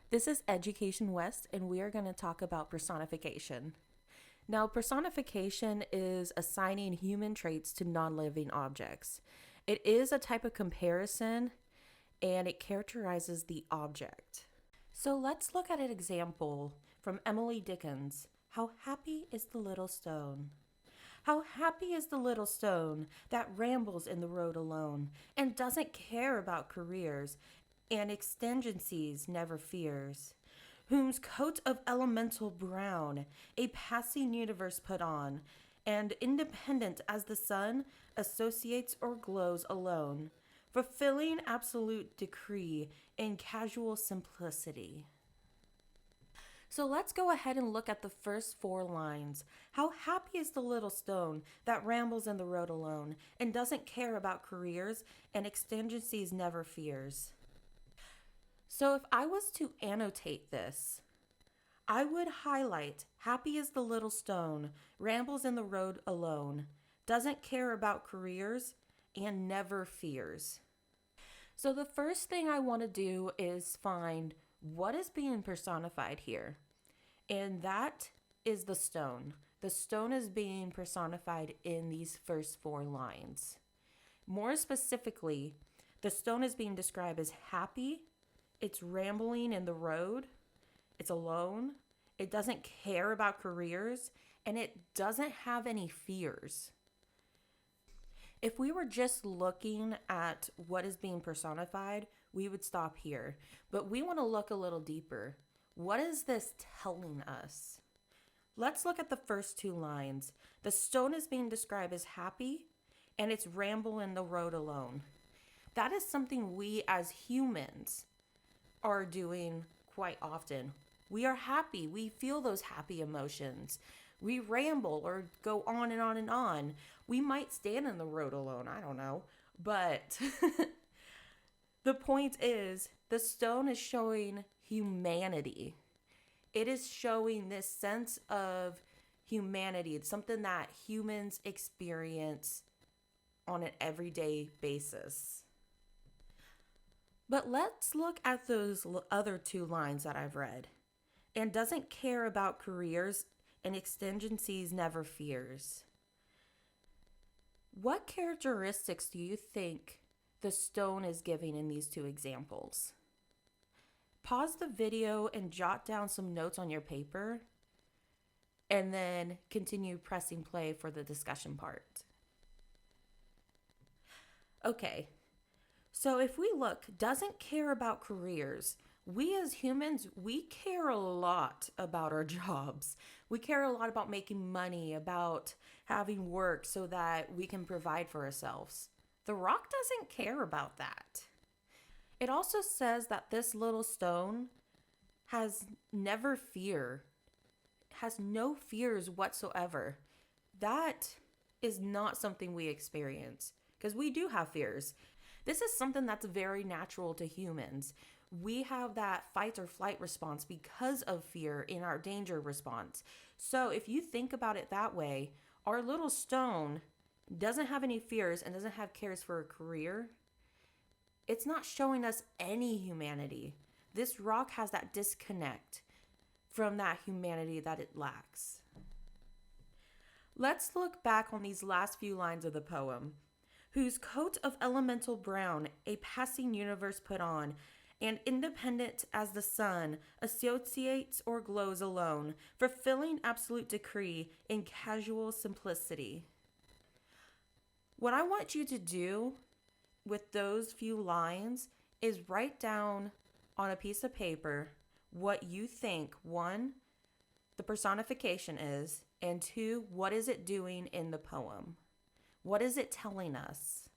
This is Education West, and we are going to talk about personification. Now, personification is assigning human traits to non living objects. It is a type of comparison and it characterizes the object. So let's look at an example from Emily Dickinson. How happy is the little stone? How happy is the little stone that rambles in the road alone and doesn't care about careers and exigencies never fears, whom's coat of elemental brown a passing universe put on, and independent as the sun associates or glows alone, fulfilling absolute decree in casual simplicity. So let's go ahead and look at the first four lines. How happy is the little stone that rambles in the road alone and doesn't care about careers and exigencies never fears. So if I was to annotate this, I would highlight happy is the little stone, rambles in the road alone, doesn't care about careers, and never fears. So the first thing I want to do is find what is being personified here. And that is the stone. The stone is being personified in these first four lines. More specifically, the stone is being described as happy, it's rambling in the road, it's alone, it doesn't care about careers, and it doesn't have any fears. If we were just looking at what is being personified, we would stop here. But we want to look a little deeper. What is this telling us? Let's look at the first two lines. The stone is being described as happy, and it's ramble in the road alone. That is something we as humans are doing quite often. We are happy. We feel those happy emotions. We ramble or go on and on and on. We might stand in the road alone. I don't know. But the point is, the stone is showing humanity. It is showing this sense of humanity. It's something that humans experience on an everyday basis. But let's look at those other two lines that I've read. And doesn't care about careers and exigencies never fears. What characteristics do you think the stone is giving in these two examples? Pause the video and jot down some notes on your paper, and then continue pressing play for the discussion part. Okay, so if we look, doesn't care about careers. We as humans, we care a lot about our jobs. We care a lot about making money, about having work so that we can provide for ourselves. The rock doesn't care about that. It also says that this little stone has never fear, has no fears whatsoever. That is not something we experience because we do have fears. This is something that's very natural to humans. We have that fight or flight response because of fear in our danger response. So if you think about it that way, our little stone doesn't have any fears and doesn't have cares for a career. It's not showing us any humanity. This rock has that disconnect from that humanity that it lacks. Let's look back on these last few lines of the poem. Whose coat of elemental brown a passing universe put on, and independent as the sun, associates or glows alone, fulfilling absolute decree in casual simplicity. What I want you to do with those few lines is write down on a piece of paper what you think, one, the personification is, and two, what is it doing in the poem? What is it telling us?